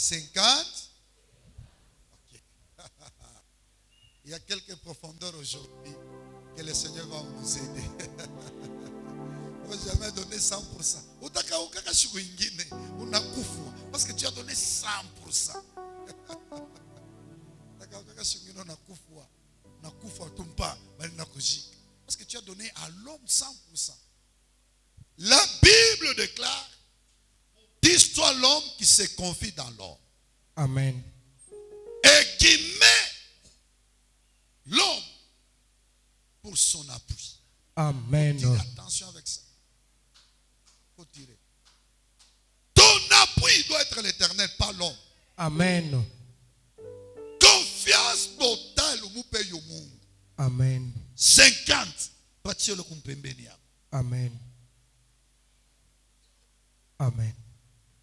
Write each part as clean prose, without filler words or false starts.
50. Ok. Il y a quelques profondeurs aujourd'hui que le Seigneur va nous aider. On ne va jamais donner 100%. Parce que tu as donné 100%. Parce que tu as donné à l'homme 100%. La Bible déclare: dis-toi l'homme qui se confie dans l'homme. Amen. Et qui met l'homme pour son appui. Amen. Attention avec ça. Faut tirer. Ton appui doit être l'Éternel, pas l'homme. Amen. Confiance totale au pays au monde. Amen. 50. Amen. Amen.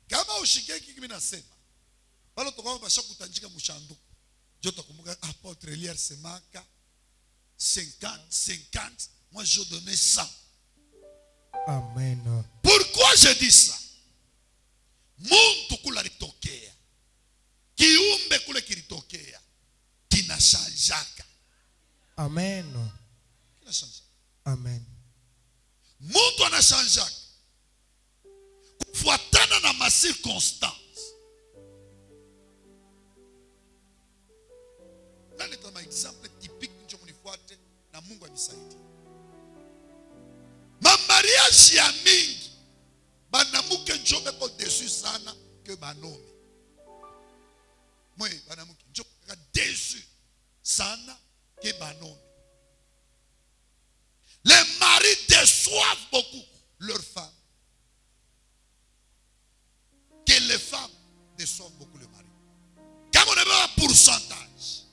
Kama ushikeki kimi nasema. Wala tukao basha kutanjika mushanduku. Jota kumbuka apôtre Elier semaka 50. Moi je donnais 100. Amen. Pourquoi je dis ça? Muntu kula litokea. Kiumbe kule kilitokea. Kinashanjaka. Amen. Kinashanjaka. Amen. Muntu anashanjaka kufuatana na masirconstance. Nani kama example typique njo munifuate na Mungu anisaidie. Mamariage ya mingi banamuke njo beko déçu sana que banome. Moi banamuke njo beko déçu sana que banome. Les maris déçoivent beaucoup leurs femmes. Que les femmes déçoivent beaucoup le mari. Comme on a un pourcentage,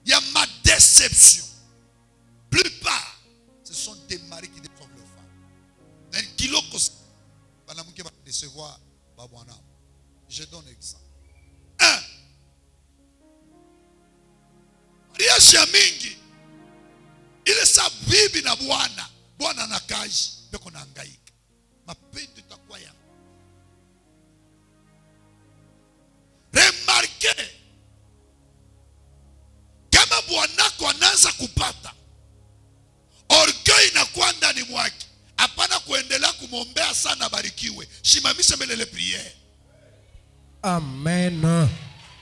il y a ma déception. Plupart, ce sont des maris qui déçoivent leurs femmes. Mais qui l'ont décevoir, je donne un exemple. 1. Mariage ya mingi. Ile sa bibi na bwana. Bwana na kazi. Beko na hangaika. Mapendo itakuwa ya. Remarquez. Kama bwanako anaanza kupata, orgueil inakuwa ndani mwake. Hapana kuendelea kumwombea sana barikiwe. Shimamisha mbele le prière. Amen.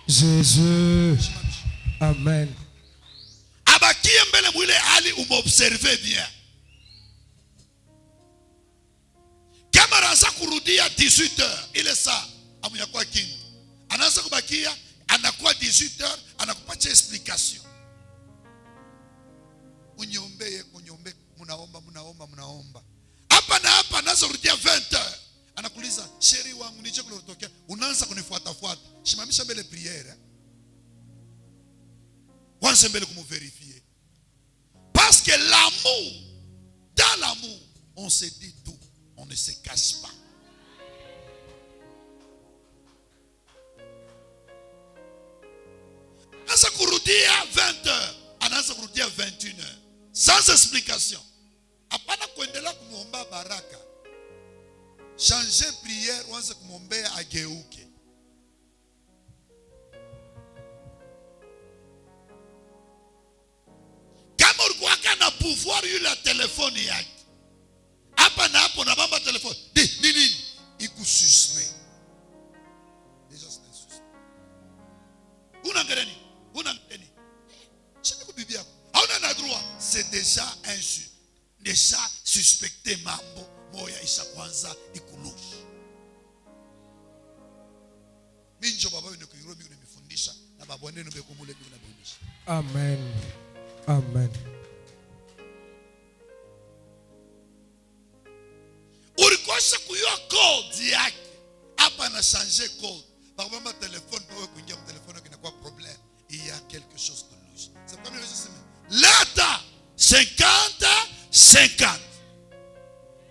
Jésus. Amen. Abakie mbele mwile hali umobserve bien. Kama anaanza kurudia 18h, ile saa amuyakuwa kingi. Anaanza kubakia, anakuwa 18h, anakupatia explication. Uniombee, munaomba. Hapa na hapa anaanza kurudia 20h. Anakuuliza, "Sheri wangu nije kulotokea?" Unaanza kunifuata. Shimamisha mbele prière. Wanze mbele kumvérifier. Parce que l'amour, dans l'amour, on se dit tout, on ne se cache pas. Anaanza kurudia 20h, anaanza kurudia 21h, sans explication. Hapana kuendelea kumuomba baraka. Changer prière, wanze kumwombea ageuke. Kama ulikuwa na pouvoir yule telefoni yake. Hapa na hapo na bamba telefoni. Nini? Ikususpect. Déjà c'est un suspect. Unaangalia nini? Chini kubibi yako. Hauna na droit. C'est déjà un suspect. Déjà suspecté mambo moya isha kwanza ikulushi. Minjo baba wenu kuirobi unanifundisha na baba wenu bekumule bila bundisha. Amen. Amen. Ulikosha kuyua code yake. Hapa na changer code. Par exemple, téléphone pour kuingia kwa téléphone kinakuwa problème. Il y a quelque chose de louche. C'est pas mieux c'est Lata 50.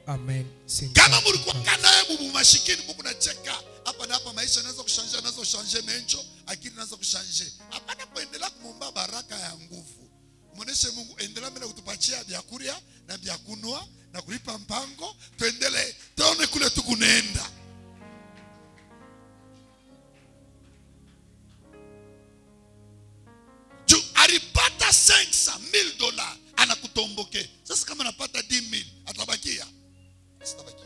Amen. Kama mulikuwa kanaye bubu mashikini Mungu nacheka. Hapa na hapa maisha yanaweza kushanja, yanaweza kushanje mencho, akili inaanza kushanje. Hapana kuendelea kumomba baraka ya nguvu. Muoneshe Mungu endelea mbele kutupatia vyakulia na vyakunwa na kulipa mpango, tuendelee. Tuone kule tukunaenda. 500 $1000 anakutomboke. Sasa kama napata 10,000 atabakia? Sitabakia.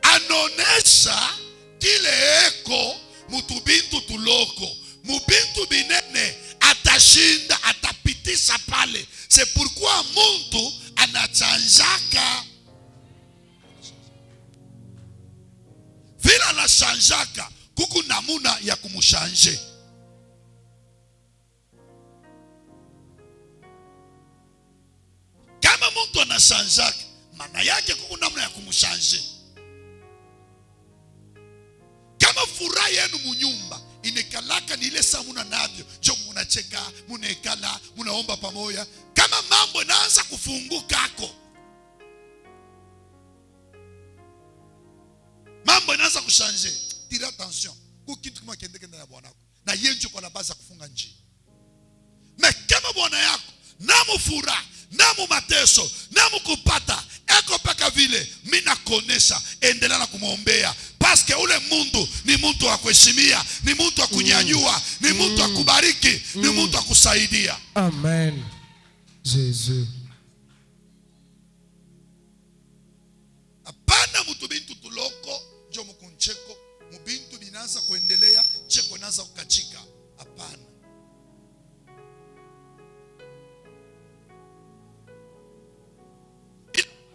Anonesha kile eko mutubintu tuloko, mubintu binene atashinda, atapitisha pale. C'est pourquoi muntu anachanjaka. Vila anachanjaka kuku namuna ya kumushanje. Kama muntu anachanjaka, maana yake kuku namuna ya kumushanje. Kama furaha yenu munyumba inekalaka ni ile saa muna navyo, jo munacheka, munekala, munaomba pamoja. Kama mambo inaanza kufungukako, mambo inaanza kushanje, tira attention. Kukitu kama kende na bwana wako, na yenjo kwa base kufunga nje. Me kama bwana yako namu furaha, namu mateso, namu kupata eko paka vile, mina konesha, endelea na kumwombea. Paske ule mundu ni mtu wa kuheshimia, ni mtu wa kunyanyua, ni mtu wa kubariki, ni mtu wa kusaidia. Amen. Jésus. Hapana mtu bintu tuloko njo mkuncheko, mubintu binaanza kuendelea, cheko inaanza kukachika. Hapana.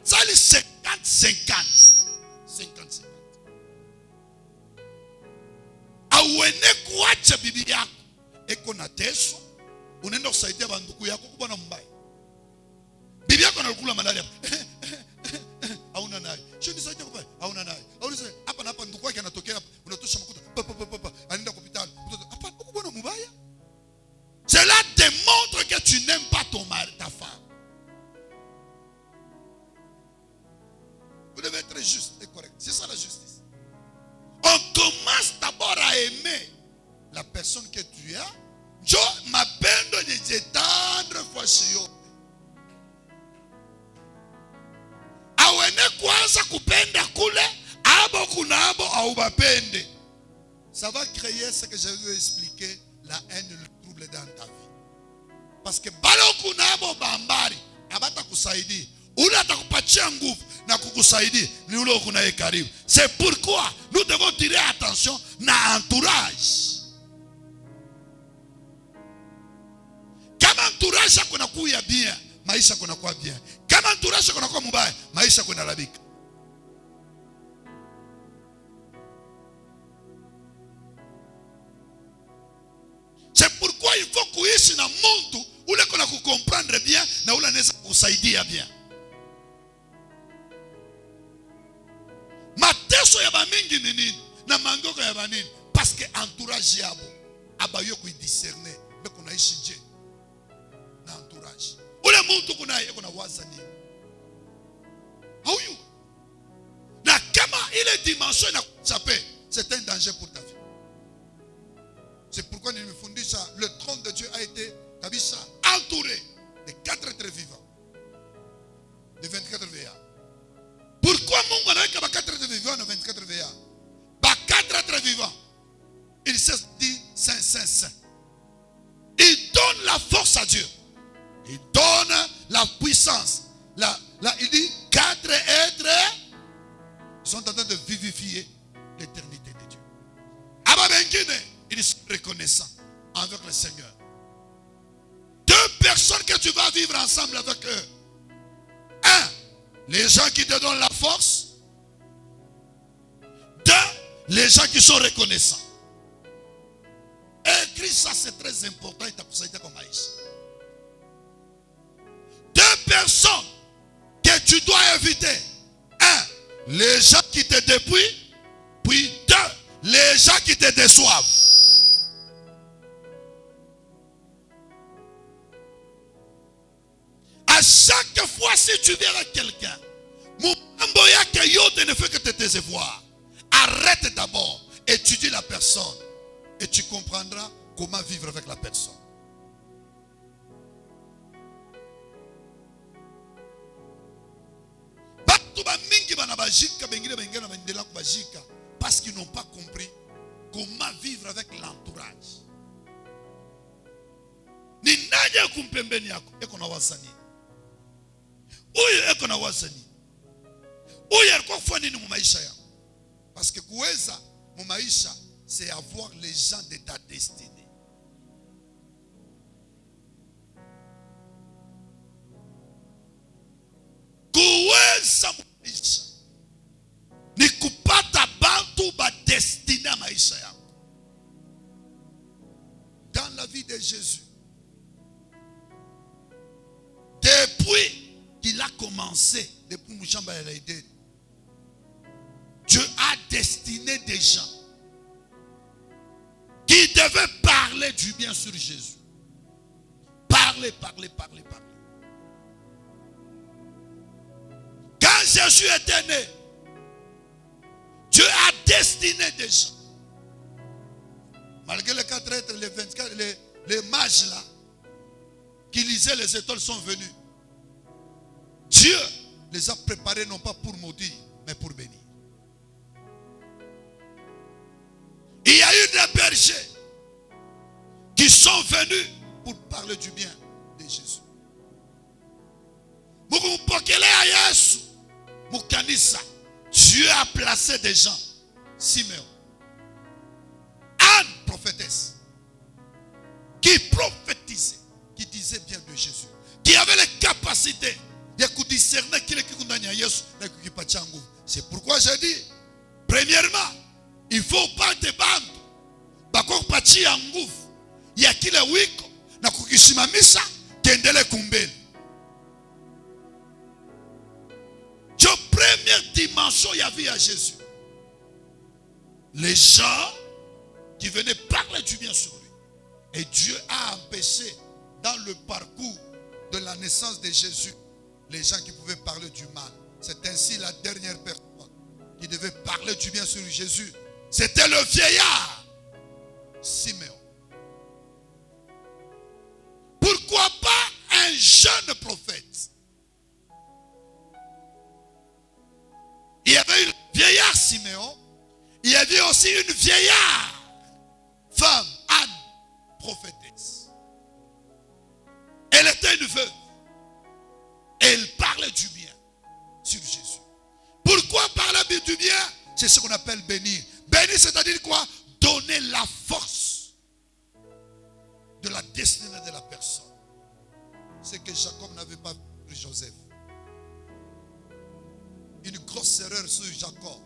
Sali 50-50. Awene kuacha bibi yako eko na teso, unaenda kusaidia banduku yako kubona mbaya. Bibi yako analukula malaria. Hauna naye. Sio nisaidia kubaya. Hauna naye. Hauna naye. Hapa na hapa nduku yake anatokea hapa. Unatosha makuta. Papa. Anaenda hospitali. Hapa ukubona mbaya. Cela démontre que tu n'aimes pas ton mari, ta femme. Vous devez être juste et correct. C'est ça la justice. On commence d'abord à aimer la personne que tu as. Je m'appelle de tendre fois sur yo. Awene kwanza kupenda kule, abo kunabo au bapende. Ça va créer ce que je veux expliquer, la haine et le trouble dans ta vie. Parce que balo kunabo bambari, abata kusaidi. Ule atakupatia nguvu na kukusaidia ni ule ukunaye karibu. C'est pourquoi nous devons tirer attention na entourage. Kama entourage yako inakuwa bien, maisha yako yanakuwa bien. Kama entourage yako inakuwa mbaya, maisha yako yanarabika. C'est pourquoi il faut kuishi na mtu ule kuna kukomprendre bien na ule anaweza kusaidia bien. Mateso ya bamingi ni nini? Na mangoko ya banini? Parce que entourage yabo abayo kuidiscerner beko naishi je na entourage. Ule mtu kuna waza nini? Hauyu. Na kama ile dimension inakuchape, c'est un danger pour ta vie. C'est pourquoi nous me fundisha, le trône de Dieu a été kabisa entouré de 4 êtres vivants. De 24 veillants. Pourquoi Mungu anaweka ba 4 êtres vivants na 24 veillants? Ba 4 êtres vivants. Il se dit saint. Il donne la force à Dieu. Il donne la puissance. Il dit 4 êtres sont en train de vivifier l'éternité de Dieu. Aba bengine, ils sont reconnaissants avec le Seigneur. 2 personnes que tu vas vivre ensemble avec eux. 1, les gens qui te donnent la force. 2, les gens qui sont reconnaissants. Écris ça, c'est très important. Il t'a poussé comme maïs. 2 personnes que tu dois éviter. 1, les gens qui te dépouillent. Puis 2, les gens qui te déçoivent. À chaque fois, si tu viens avec quelqu'un, ne fait que te décevoir. Arrête d'abord, étudie la personne et tu comprendras comment vivre avec la personne. Parce qu'ils n'ont pas compris comment vivre avec l'entourage. Ni nani Angalia kumpembeni yako, eko na wasani. Huyu eko na wasani. Huyu alikuwa kufanya nini mu maisha yako? Parce que kuweza mu maisha, c'est avoir les gens de ta destinée. Kuweza mu maisha ni kupata bantu ba destinée ya maisha yako. Dans la vie de Jésus, depuis qu'il a commencé, depuis Mouchamba et Laïden, Dieu a destiné des gens qui devaient parler du bien sur Jésus. Parler. Quand Jésus était né, Dieu a destiné des gens. Malgré les 4 êtres, les 24, les mages là, qui lisaient les étoiles sont venus. Dieu les a préparés non pas pour maudire, mais pour bénir. Il y a eu des bergers qui sont venus pour parler du bien de Jésus. Dieu a placé des gens. Simeon, Anne, prophétesse, qui prophétisait, qui disait bien de Jésus, qui avait les capacités de discerner qui est Jésus. C'est pourquoi j'ai dit, premièrement, il ne faut pas te bando bakoko pachi ya nguvu ya kile wiko na kukisimamisha kendele kumbele. La première dimension il y avait à Jésus. Les gens qui venaient parler du bien sur lui. Et Dieu a empêché dans le parcours de la naissance de Jésus les gens qui pouvaient parler du mal. C'est ainsi la dernière personne qui devait parler du bien sur Jésus. C'était le vieillard Simeon. Pourquoi pas un jeune prophète? Il y avait un vieillard Simeon. Il y avait aussi une vieillard femme, Anne, prophétesse. Elle était une veuve. Elle parlait du bien sur Jésus. Pourquoi parler du bien? C'est ce qu'on appelle bénir. Bénir, c'est-à-dire quoi? Donner la force de la destinée de la personne. C'est que Jacob n'avait pas pris Joseph. Une grosse erreur sur Jacob.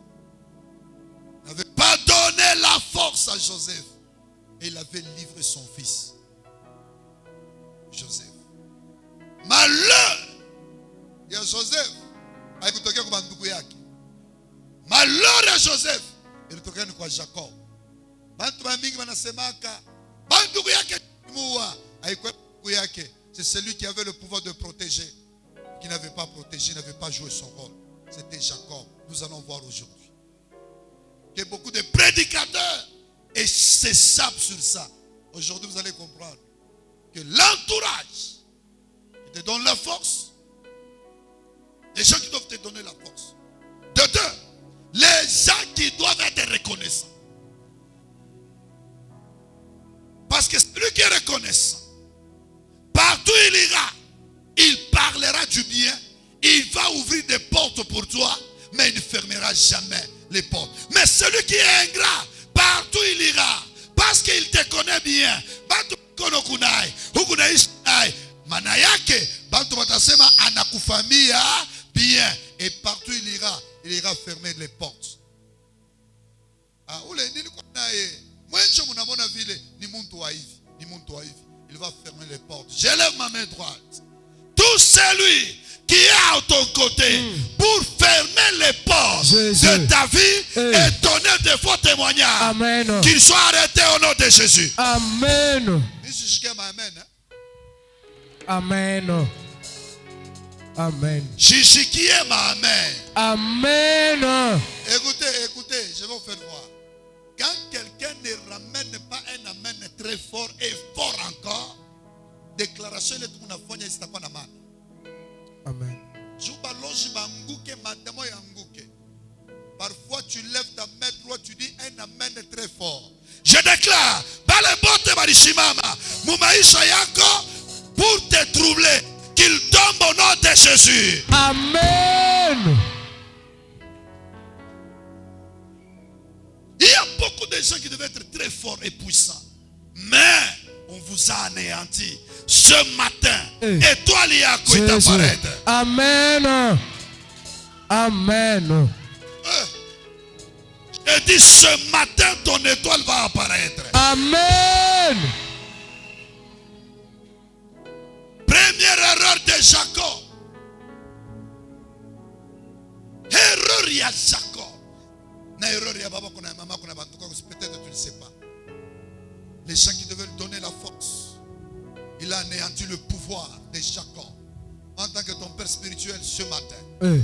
Il n'avait pas donné la force à Joseph. Et il avait livré son fils. Joseph. Malheur! Il y a Joseph. Malheur à Joseph. Il tokea kwa Jacob. Bantu mingi wanasemaka bandugu yake muua haikuwa yake. C'est celui qui avait le pouvoir de protéger, qui n'avait pas protégé, n'avait pas joué son rôle. C'était Jacob. Nous allons voir aujourd'hui que beaucoup de prédicateurs et se sapent sur ça. Aujourd'hui, vous allez comprendre que l'entourage qui te donne la force, les gens qui doivent te donner la force. De deux, les gens qui doivent être reconnaissants. Parce que celui qui est reconnaissant, partout il ira, il parlera du bien, il va ouvrir des portes pour toi, mais il ne fermera jamais les portes. Mais celui qui est ingrat, partout il ira, parce qu'il te connaît bien. Manayake, bantu batasema anakufamia bien, et partout il ira fermer les portes. Ah, ule nilikuwa naye mwenjo mnamona vile ni muntu wa hivi, il va fermer les portes. Je lève ma main droite. Tout celui qui est à ton côté pour fermer les portes de ta vie et donner de faux témoignages. Amen. Qu'il soit arrêté au nom de Jésus. Amen. Amen. Amen. Chichikie ma amen. Amen. Écoutez, je vais vous faire voir. Quand quelqu'un ne ramène pas un amen très fort et fort encore, déclaration de tout le monde n'a pas de mal. Amen. Parfois tu lèves ta main droite, tu dis un amen très fort. Je déclare, bale bote barishimama, mumaisha yako, pour te troubler, qu'il tombe au nom de Jésus. Amen. Il y a beaucoup de gens qui devaient être très forts et puissants. Mais on vous a anéanti. Ce matin, étoile Yahweh est apparaître. Amen. Amen. Et dit, ce matin, ton étoile va apparaître. Amen. Première erreur de Jacob. Erreur il y a Jacob. Na erreur il y a baba kuna mama kuna bantu peut-être tu ne sais pas. Les gens qui devaient lui donner la force. Il a anéanti le pouvoir de Jacob. En tant que ton père spirituel ce matin.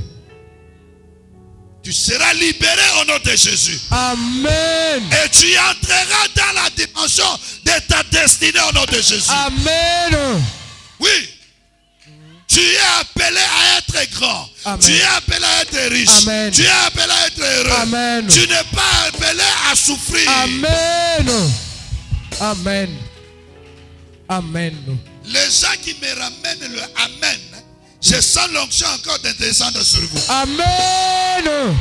Tu seras libéré au nom de Jésus. Amen. Et tu entreras dans la dimension de ta destinée au nom de Jésus. Amen. Oui. Tu es appelé à être grand. Amen. Tu es appelé à être riche. Amen. Tu es appelé à être heureux. Amen. Tu n'es pas appelé à souffrir. Amen. Amen. Amen. Les gens qui me ramènent le Amen, je sens l'onction encore de descendre sur vous. Amen.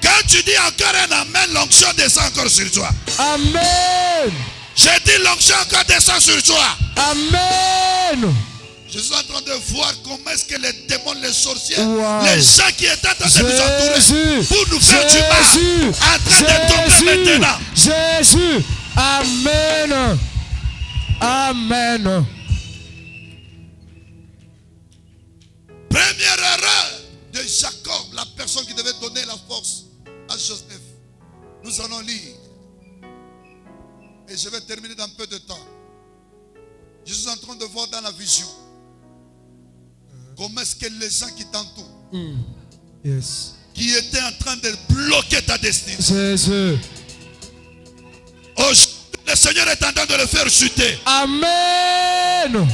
Quand tu dis encore un Amen, l'onction descend encore sur toi. Amen. J'ai dit l'onction encore descend sur toi. Amen. Je suis en train de voir comment est-ce que les démons, les sorciers, Wow. les gens qui étaient en train de nous entourer Jésus. pour nous faire du mal, en train de tomber maintenant. Jésus. Amen. Amen. Première erreur de Jacob, la personne qui devait donner la force à Joseph. Nous allons lire. Et je vais terminer dans peu de temps. Je suis en train de voir dans la vision comment est-ce que les gens qui t'entourent, Yes. qui étaient en train de bloquer ta destinée, Jésus. aujourd'hui, le Seigneur est en train de le faire chuter. Amen.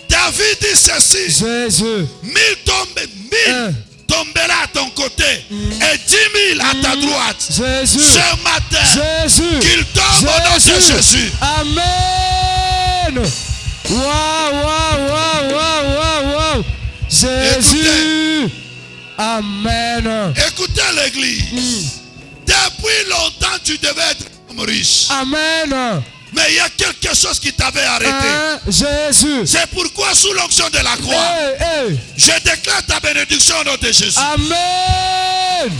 David dit ceci. Jésus. 1000 tomberont à ton côté et 10 000 à ta droite. Jésus. Ce matin, Jésus. qu'il tombe au nom de Jésus. Amen. Wow, wow, wow, wow, wow, wow. Jésus. Amen. Écoutez l'église. Depuis longtemps, tu devais être riche. Amen. Mais il y a quelque chose qui t'avait arrêté. Jésus. C'est pourquoi sous l'onction de la croix, je déclare ta bénédiction au nom de Jésus. Amen.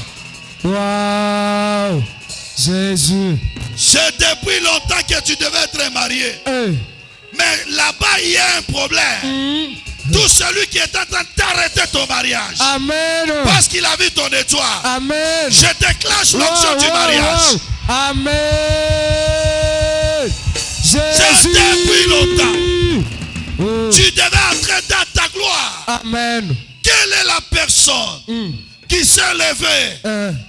Wow. Jésus. C'est depuis longtemps que tu devais être marié. Mais là-bas, il y a un problème. Tout celui qui est en train d'arrêter ton mariage. Amen. Parce qu'il a vu ton étoile. Amen. Je déclenche l'onction du mariage. Amen. C'est Jésus. depuis longtemps. Tu devais entrer dans ta gloire. Amen. Quelle est la personne qui s'est levée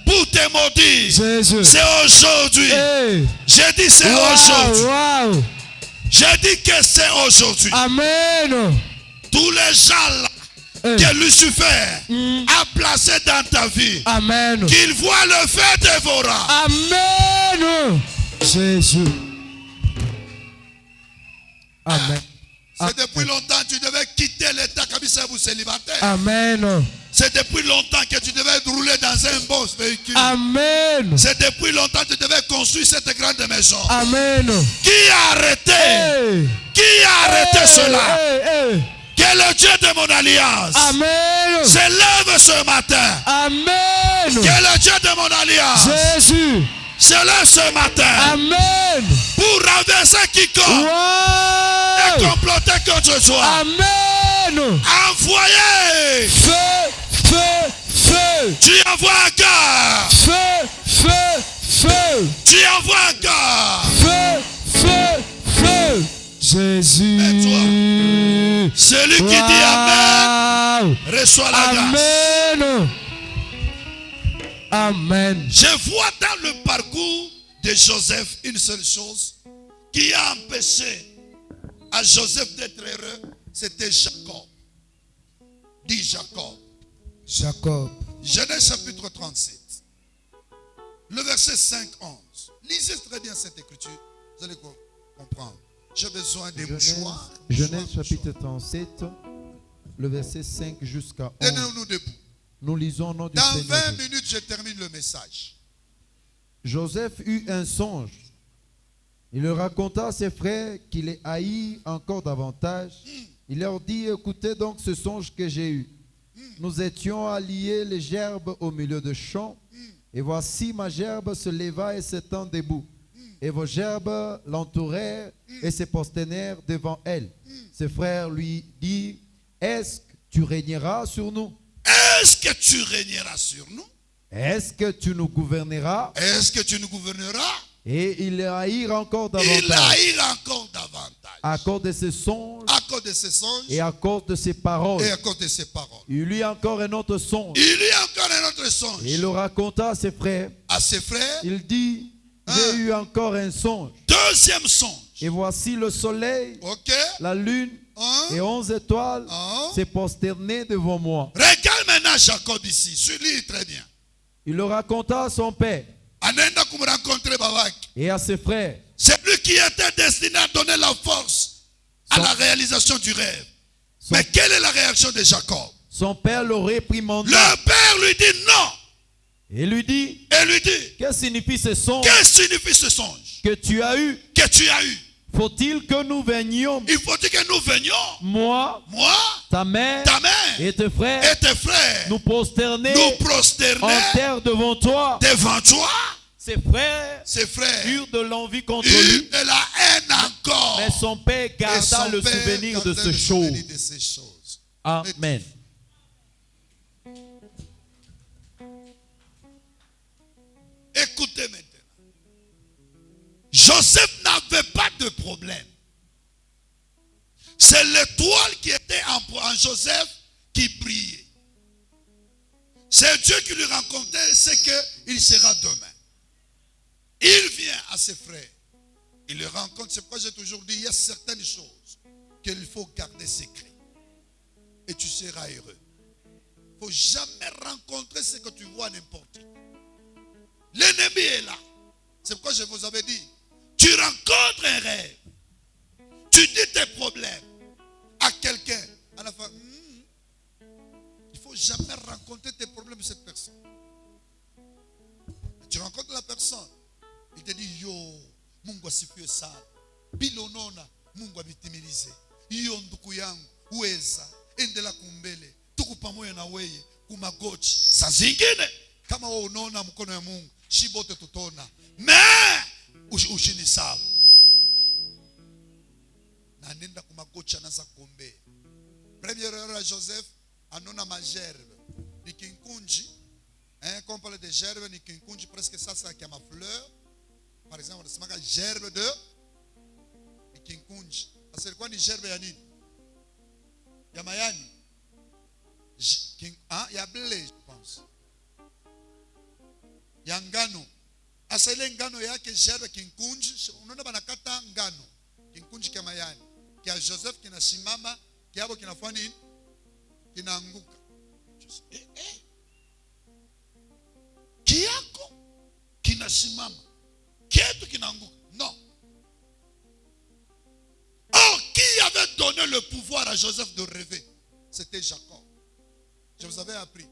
pour te maudire? Jésus. C'est aujourd'hui. J'ai dit c'est aujourd'hui. Wow. J'ai dit que c'est aujourd'hui. Amen. Tous les gens là que Lucifer a placé dans ta vie, Amen. qu'il voit le feu dévorant. Amen. Jésus. Amen. C'est depuis longtemps que tu devais quitter l'état Kabisabou célibataire. Amen. C'est depuis longtemps que tu devais rouler dans un beau véhicule. Amen. C'est depuis longtemps que tu devais construire cette grande maison. Amen. Qui a arrêté? Qui a arrêté cela? Que le Dieu de mon alliance Amen. s'élève ce matin. Amen. Que le Dieu de mon alliance Jésus. s'élève ce matin. Amen. Pour renverser quiconque Wow. est comploté contre toi. Amen. Envoyez. Feu, feu, feu. Tu envoies encore. Feu, feu, feu. Tu envoies encore. Feu, feu, feu. Jésus. Celui qui dit Amen reçoit la grâce. Amen. Amen. Je vois dans le parcours de Joseph une seule chose qui a empêché à Joseph d'être heureux, c'était Jacob. Dit Jacob. Jacob. Genèse chapitre 37. Le verset 5-11. Lisez très bien cette écriture. Vous allez comprendre. J'ai besoin des mouchoirs. Genèse chapitre 37, le verset 5 jusqu'à 11. Tenez-nous debout. Nous lisons au nom du Dans Seigneur. 20 minutes, je termine le message. Joseph eut un songe. Il le raconta à ses frères qui les haït encore davantage. Il leur dit, écoutez donc ce songe que j'ai eu. Nous étions à lier les gerbes au milieu de champs. Et voici ma gerbe se leva et s'étend debout. Et vos gerbes l'entourèrent et se prosternèrent devant elle. Ses frères lui dirent, est-ce que tu régneras sur nous? Est-ce que tu régneras sur nous? Est-ce que tu nous gouverneras? Est-ce que tu nous gouverneras? Et il les haïrent encore Il davantage haïra encore davantage. à cause de ses songes À cause de ses songes et à cause de ses paroles. et à cause de ses paroles. Il eut encore un autre songe. Il y a encore un autre songe. Et il le raconta à ses frères. À ses frères, Il dit, j'ai eu encore un songe. deuxième songe. Et voici le soleil, Ok? la lune Hein? et 11 étoiles Hein? se prosternaient devant moi. Regarde maintenant Jacob ici. Suis-lui très bien. Il le raconta à son père Anenda kum rencontrer babaki. et à ses frères. C'est lui qui était destiné à donner la force à Son- la réalisation du rêve. Son, Mais quelle est la réaction de Jacob? son père le réprimanda Le père lui dit non. et lui dit, Et lui dit, que signifie ce songe que signifie ce songe que tu as eu? que tu as eu? Faut-il que nous venions, Il faut dire que nous venions, moi, moi, ta mère ta mère et tes frères, et tes frères, nous prosterner nous prosterner en terre devant toi? devant toi. Ses frères Ses frères eurent de l'envie contre eurent lui, de la haine encore. mais son père Et garda son le père souvenir de gardait ces le souvenir choses. de ces choses. Amen. Écoutez maintenant. Joseph n'avait pas de problème. C'est l'étoile qui était en Joseph qui brillait. C'est Dieu qui lui racontait ce qu'il sera demain. Il vient à ses frères. Il le rencontre. C'est pourquoi j'ai toujours dit, il y a certaines choses qu'il faut garder secret. Et tu seras heureux. Il ne faut jamais rencontrer ce que tu vois n'importe qui. L'ennemi est là. C'est pourquoi je vous avais dit, tu rencontres un rêve. Tu dis tes problèmes à quelqu'un. À la fin, il ne faut jamais rencontrer tes problèmes de cette personne. Tu rencontres la personne. Il te dit, yo, Mungu asifiwe sana. Bilonona, Mungu abitimilize. Iyo ndugu yangu, uweza. Endela kumbele. Tuko pamoja na wewe kumagochi. Saa zingine kama wewe unaona mkono ya Mungu, shibote tutona. Ushini sawa. Na nenda kumagochi anaanza kuombea. Première heure à Joseph, anona ma gerbe. Ni kinkunji. Quand on parle de gerbe, ni kinkunji presque ça c'est ma fleur. Par exemple, on se gerbe de kinkunji. C'est quoi ni gerbe ya nini? Ya mayani. Ya blé, je pense. Ya ngano. Asa ile ngano yake gerbe kinkunji, unaona banakata ngano. Kinkunji kama mayani. Kia Joseph kinasimama, kiabo kinafanya nini? Kinaanguka. Kiako kinasimama. Kietu kinaanguka. Non. Oh, qui avait donné le pouvoir à Joseph de rêver? C'était Jacob. Je vous avais appris.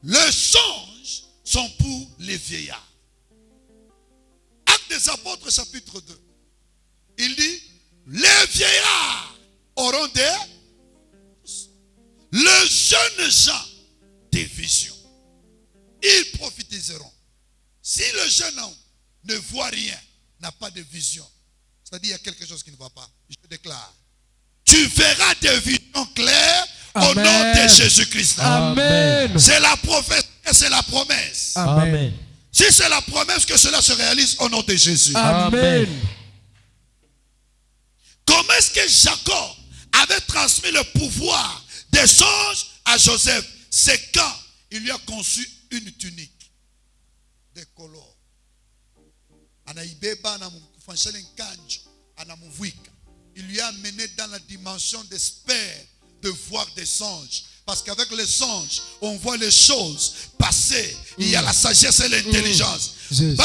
Les songes sont pour les vieillards. Actes des Apôtres chapitre 2. Il dit, les vieillards auront les jeunes gens des visions. Ils prophétiseront. Si le jeune homme ne voit rien, n'a pas de vision, c'est-à-dire il y a quelque chose qui ne va pas, je déclare, tu verras des visions claires. Amen. Au nom de Jésus-Christ. Amen. C'est la prophétie et c'est la promesse. Amen. Si c'est la promesse, que cela se réalise au nom de Jésus. Amen. Comment est-ce que Jacob avait transmis le pouvoir des songes à Joseph? C'est quand il lui a conçu une tunique de couleur. Il lui a amené dans la dimension d'espère de voir des songes. Parce qu'avec les songes, on voit les choses passer. Il y a la sagesse et l'intelligence. C'est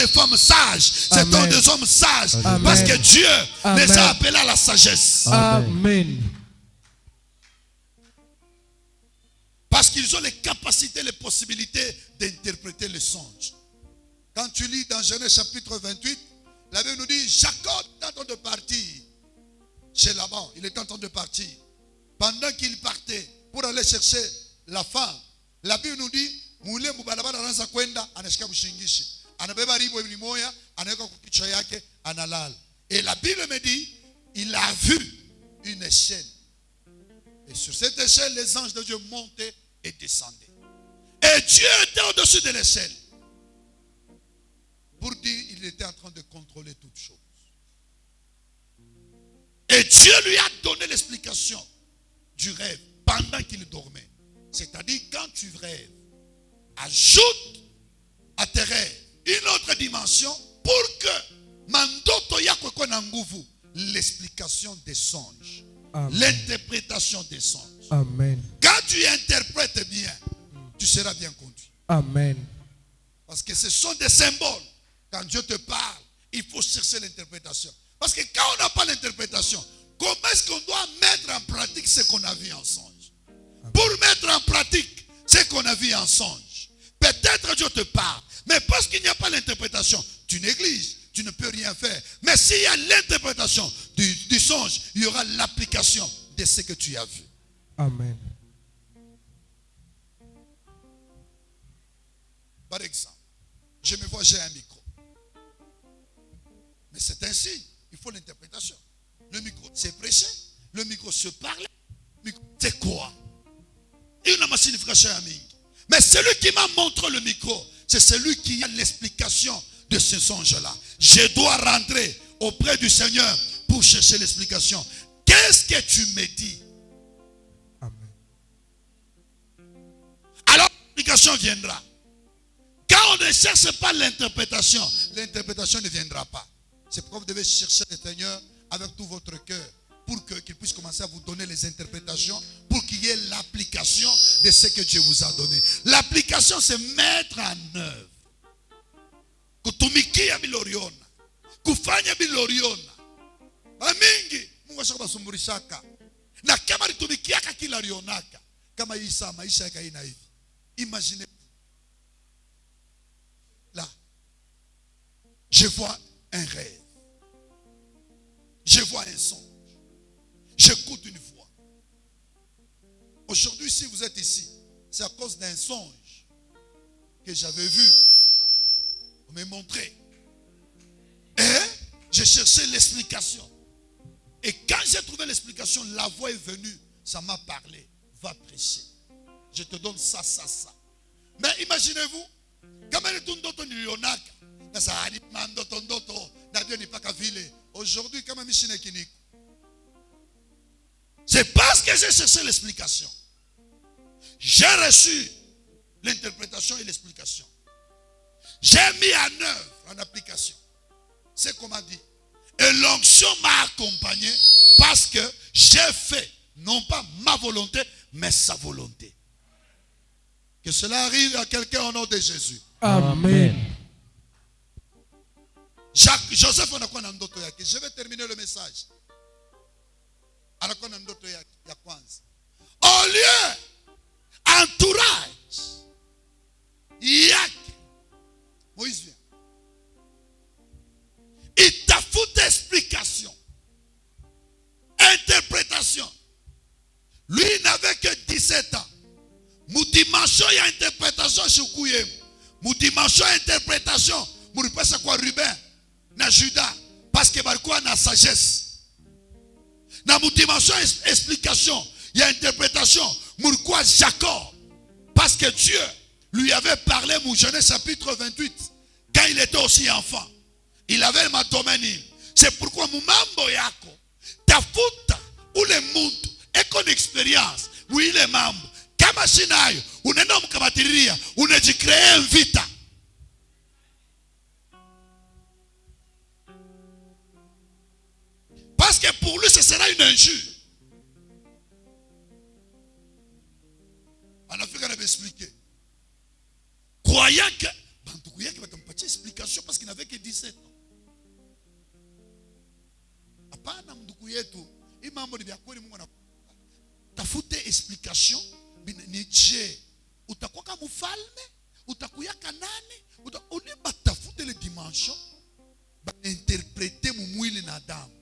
femmes sages. Ce sont Amen. des hommes sages. Amen. Parce que Dieu Amen. les a appelés à la sagesse. Amen. Parce qu'ils ont les capacités, les possibilités d'interpréter les songes. Quand tu lis dans Genèse chapitre 28, la Bible nous dit, Jacob est en train de partir chez Laban. Il est en train de partir. Pendant qu'il partait pour aller chercher la femme, la Bible nous dit, mule mubalabala anaanza kwenda anashika mshingishi. Anabeba ribo limoya, anaweka kwa kichwa yake, analala. Et la Bible me dit, il a vu une échelle. Et sur cette échelle, les anges de Dieu montaient et descendaient. Et Dieu était au-dessus de l'échelle. Pour dire, il était en train de contrôler toutes choses. Et Dieu lui a donné l'explication du rêve pendant qu'il dormait. C'est-à-dire, quand tu rêves, ajoute à tes rêves une autre dimension pour que mandoto yako kwa na nguvu, l'explication des songes. Amen. L'interprétation des songes. Amen. Quand tu interprètes bien, tu seras bien conduit. Amen. Parce que ce sont des symboles. Quand Dieu te parle, il faut chercher l'interprétation. Parce que quand on n'a pas l'interprétation, comment est-ce qu'on doit mettre en pratique ce qu'on a vu en songe? Pour mettre en pratique ce qu'on a vu en songe, peut-être Dieu te parle. Mais parce qu'il n'y a pas l'interprétation, tu négliges. Tu ne peux rien faire. Mais s'il y a l'interprétation du songe, il y aura l'application de ce que tu as vu. Amen. Par exemple, je me vois, j'ai un micro. Mais c'est un signe. Il faut l'interprétation. Le micro, c'est prêcher. Le micro, se parler. Le micro, c'est quoi? Il n'a pas de signification à mingi. Mais celui qui m'a montré le micro, c'est celui qui a l'explication de ce songe-là. Je dois rentrer auprès du Seigneur pour chercher l'explication. Qu'est-ce que tu me dis? Amen. Alors l'explication viendra. Quand on ne cherche pas l'interprétation ne viendra pas. C'est pourquoi vous devez chercher le Seigneur avec tout votre cœur pour qu'il puisse commencer à vous donner les interprétations, pour qu'il y ait l'application de ce que Dieu vous a donné. L'application, c'est mettre en œuvre. Kutumikia biloriona. Kufanya biloriona. Amingi, Mungu ashaka basumburishaka. Na kama litumikiaka kila lionaka. Kama Isa maisha yake ina hivi. Imaginez. Là. Je vois un rêve. Je vois un songe. J'écoute une voix. Aujourd'hui, si vous êtes ici, c'est à cause d'un songe que j'avais vu. On m'a montré. Et j'ai cherché l'explication. Et quand j'ai trouvé l'explication, la voix est venue. Ça m'a parlé. Va prêcher. Je te donne ça, ça, ça. Mais imaginez-vous, aujourd'hui, c'est parce que j'ai cherché l'explication. J'ai reçu l'interprétation et l'explication. J'ai mis en œuvre, en application, c'est qu'on m'a dit. Et l'onction m'a accompagné parce que j'ai fait, non pas ma volonté, mais sa volonté. Que cela arrive à quelqu'un au nom de Jésus. Amen. Joseph anakuwa na ndoto yake. Je vais terminer le message. Anakuwa na ndoto ya kwanza. Au lieu, entourage yake. Moïse vient. Il tafoute explication. Interprétation. Lui n'avait que 17 ans. Dimension ya interprétation shikuye. Dimension ya interprétation. Muripesa kwa Ruben na Judas. Parce que balikuwa na sagesse. Na dimension explication. Il y a interprétation. Murikuwa Jacob. Parce que Dieu lui avait parlé, mon Genèse chapitre 28. Quand il était aussi enfant. Il avait le matomeni. C'est pourquoi mon mambo yako. Tafuta ule muntu. Eko expérience. Oui, le mambo. Kama sinayo, unaenda mkamatiria, unajicree vita. Parce que pour lui, ce sera une injure. En Afrique, on avait expliqué. Croyant que, bantuku yake batampatia explication parce qu'il n'avait que 17 ans. Hapana mndugu yetu, hii mambo ni vya kweli. Mungu anakupa tafute explication. Ni je, utakuwa kama mfalme, utakuya kanani, uliba tafute les dimensions ba interpréter mwili na damu.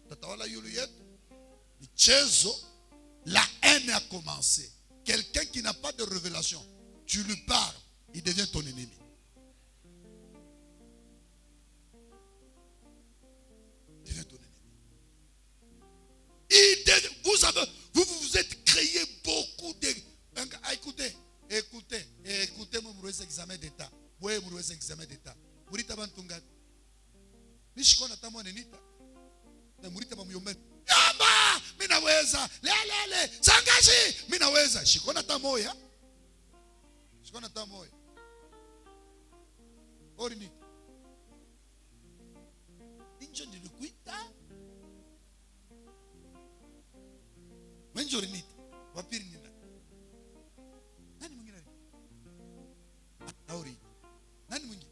Tatawala yulu yetu michezo. La haine a commencé. Quelqu'un qui n'a pas de révélation, tu lui parles, il devient ton ennemi. Il devient ton ennemi. Vous vous êtes créé beaucoup de... Écoutez, moi, je examen d'état. Oui, je examen d'état. Murita bantunga. Mishikona tamu nenita. Na murita bamuyombe. Yamba, minaweza. Lele, sangashi, minaweza. Shikona tamoya. Shikona tamoya. Orini. Injo nilikuita. Wenjo rinita. Wapiri nina. Nani mwingine? Auri. Nani mwingine?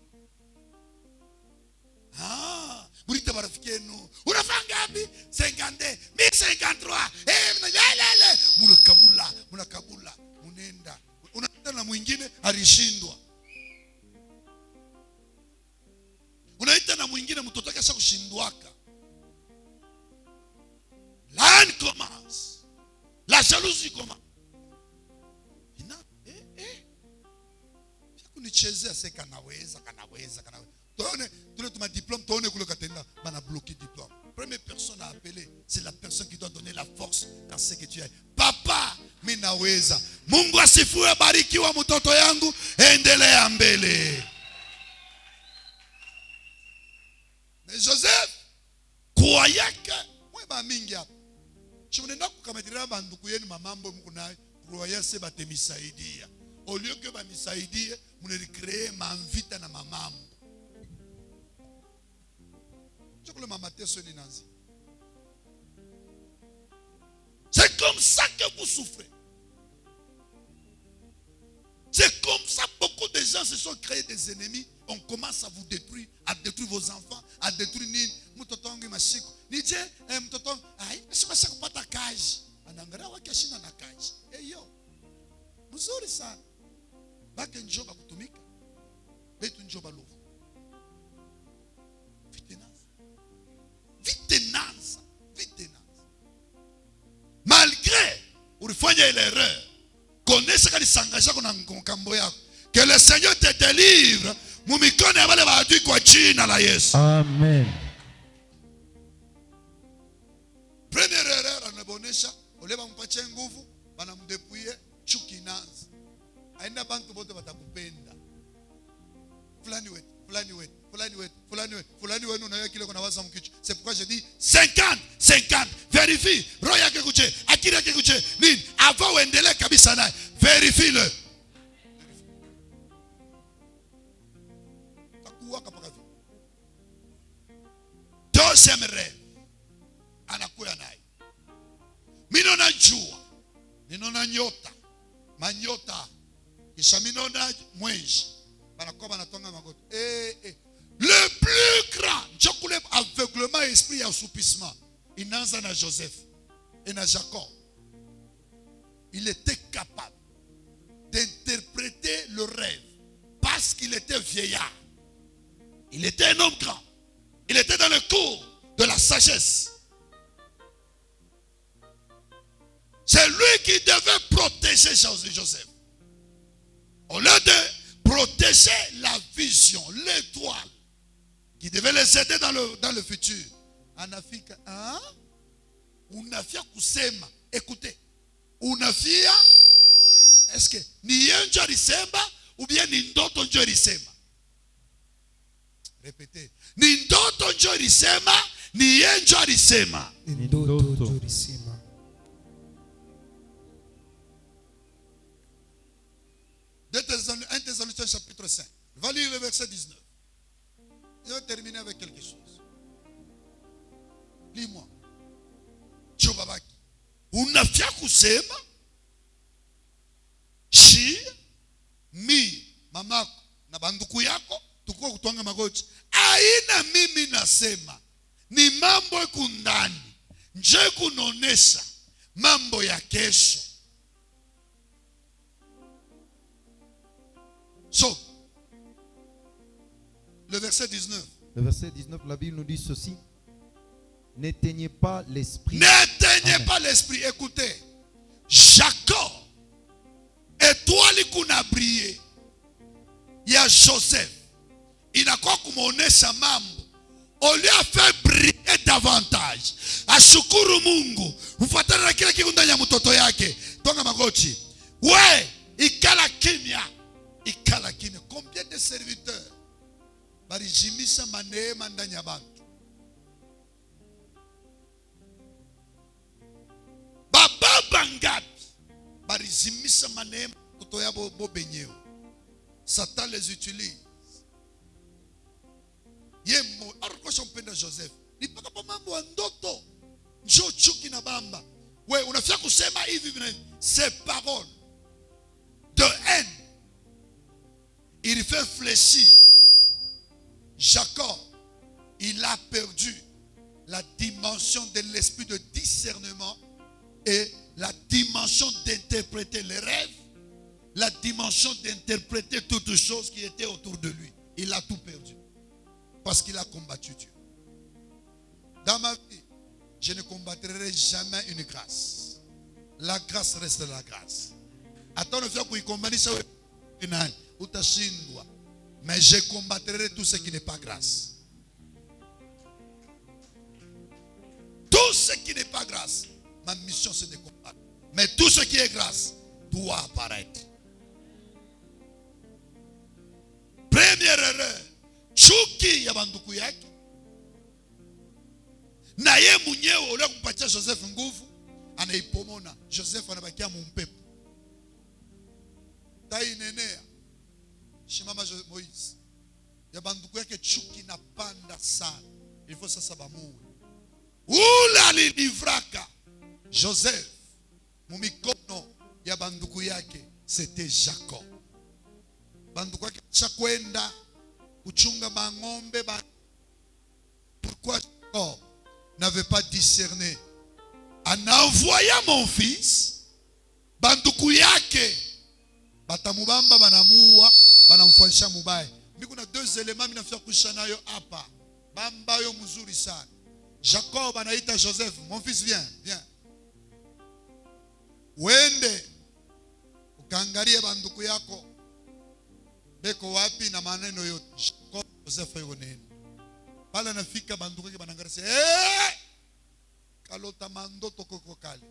Murita marafiki yenu. Unafanya ngapi? 50. Mi 53. Lele. Munakabula. Munenda. Unaenda na mwingine alishindwa. Unaita na mwingine mtoto wake kushindwaka. La haine commence. La jalousie commence. Kunichezea se kanaweza. Tuone tuma diplôme, tuone kule katenda bana bloqué diplôme. Première personne à appeler, c'est la personne qui doit donner la force dans ce que tu as. Papa, minaweza. Mungu asifiwe, barikiwa mtoto yangu, endelea mbele. Mais Joseph, croyait que moi ba mingi hapa. Chimnenda kukamatira banduku yenu mamambo mko nayo, croyait se batemisaidia. Au lieu que bamisaidie, vous recréez manvita na mamambo. C'est comme ça que vous souffrez. C'est comme ça beaucoup de gens se sont créés des ennemis. On commence à vous détruire, à détruire vos enfants, à détruire nini. Mutotongi mashiko. Nije mtotongi, mashiko kupata kazi. Anangara wakashina na kazi. Yo. Mzuri sana. Bake njoba kutumika. Betu njoba lovu. Vitenanza. Malgré ulifanya l'erreur, connaissez que s'engager kuna ngambo yako. Que le Seigneur te délivre. Mumikono ya wale waadui kwa jina la Yesu. Amen. Première erreur anabonesha, oleba mpache nguvu, bana mdepuye chuki inaanza. Aina bantu bote batakupenda. Fulani wetu unayo kile kuna waza mkichu. C'est pourquoi je dis 50. Vérifie. Roho yake kuche, akili yake kuche. Nini? Avant uendelee kabisa naye. Vérifie-le. Takuwa kapaka vipi? Deuxième rêve. Anakuya naye. Minona jua. Minona nyota. Manyota. Kisha minona mwenji. Banakuwa banatonga magoto. Le plus grand, Djokoulé aveuglement esprit et assoupissement. Il n'a pas Joseph et na Jacob. Il était capable d'interpréter le rêve parce qu'il était vieillard. Il était un homme grand. Il était dans le cours de la sagesse. C'est lui qui devait protéger Joseph. Au lieu de protéger la vision, l'étoile, qui devait les aider dans le futur. Anafika, unafia kusema. Écoutez, unafia, est-ce que ni yenjo alisema ou bien ni ndoto njo alisema? Répétez. Ni ndoto njo alisema, ni yenjo alisema. Ni ndoto njo alisema. 1 Thessaloniciens chapitre 5. Va lire le verset 19. Je vais terminer avec quelque chose. Lis-moi. Chobabaki. Unafia kusema. Shi. Mi. Mamako. na banduku yako tukuwa kutwanga magoti. Aina mimi nasema ni mambo kundani nje kunonesha mambo ya kesho. So le verset 19. Le verset 19, la Bible nous dit ceci. N'éteignez pas l'esprit. N'éteignez Amen. pas l'esprit. Écoutez, Jacob, étoile kuna briller. Il y a Joseph. Inakuwa kumuonesha mambo. Au lieu de faire briller davantage, ashukuru Mungu, ufuatane na kile kiko ndani ya mtoto yake. Tonga magoti. We, ikala kimya. Ikala kimya. Combien de serviteurs barijimisha maneema ndani ya bantu? Baba ngapi barizimisha maneema kutoya bo benyeo? Satan les utilise. Yemo arukosha mpenda Joseph. Nipaka pa mambo ya ndoto. Njoo chuki na bamba. We unafia kusema hivi vina ces paroles de haine. Il fait fléchir. Jacob, il a perdu la dimension de l'esprit de discernement et la dimension d'interpréter les rêves, la dimension d'interpréter toutes choses qui étaient autour de lui. Il a tout perdu. Parce qu'il a combattu Dieu. Dans ma vie, je ne combattrai jamais une grâce. La grâce reste la grâce. Attends, ne fais pas combattre ça. Mais je combattrai tout ce qui n'est pas grâce. Tout ce qui n'est pas grâce. Ma mission c'est de combattre. Mais tout ce qui est grâce doit apparaître. Première erreur. Chuki ya banduku yake. Na ye mwenyewe ule kumpatia Joseph nguvu, anaipomona. Joseph anabakia mumpepo. Tai nenea. Shimama Moïse. Ya banduku yake chuki na panda sana. Il faut sasa bamuwe. Ula lilivraka. Joseph, mumikono ya banduku yake, c'était Jacob. Banduku yake chakwenda kuchunga mangombe. Pourquoi Jacob n'avait pas discerné? En envoyant mon fils, banduku yake batamubamba banamuwa, banamfuanisha mubaya. Mimi kuna deux éléments mimi nafia kuisha nayo hapa. Bamba yo mzuri sana. Jacob anaita Joseph, mon fils viens. Wende ukaangalie banduku yako beko wapi na maneno yote. Jacob Joseph yuko nini? Pala nafika banduku yake banangalia kalota mandoto koko kale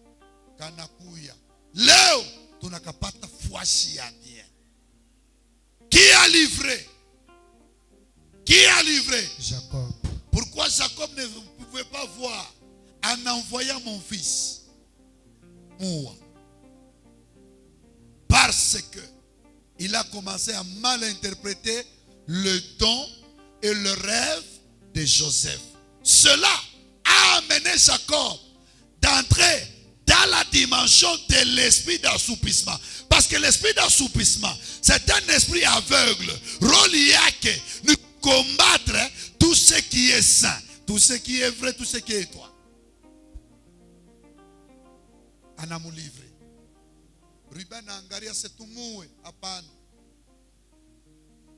kanakuya. Leo tunakapata fuashi ya bien. Qui a livré? Qui a livré? Jacob. Pourquoi Jacob ne pouvait pas voir en envoyant mon fils? Moi. Parce que il a commencé à mal interpréter le don et le rêve de Joseph. Cela a amené Jacob d'entrer dans la dimension de l'esprit d'assoupissement. Parce que l'esprit d'assoupissement, c'est un esprit aveugle. Roliake, nous combattre tout ce qui est saint, tout ce qui est vrai, tout ce qui est toi. Anamu livré. Ruben angaria se tumue hapana.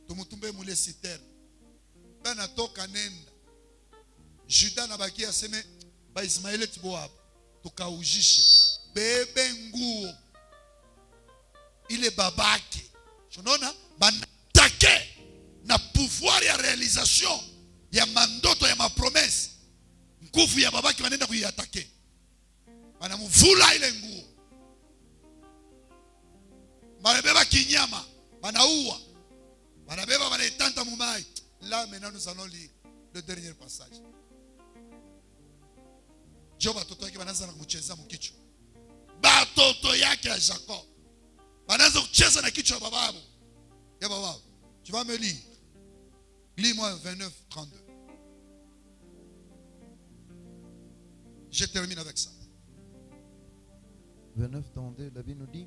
Tumutumbe mule citerne. Bana toka nenda. Juda na baki aseme ba Ismaeli tibo hapa. Tukaujishe. Bebe nguo. Ile babaki. Unaona? Banatake na pouvoir ya réalisation ya mandoto ya mapromesse. Nguvu ya babaki wanaenda kuiatake. Wanamvula ile nguo. Wanabeba kinyama, wanaua. Wanabeba wanaitanta mumai. Là maintenant nous allons lire le dernier passage. Job batoto yake wanaanza na kumcheza mkichwa. Batoto yake ya Jacob wanaanza kucheza na kichwa bababu. Ya bababu. Tu vas me lire. Lis-moi 29 32. Je termine avec ça. 29, 32, la Bible nous dit.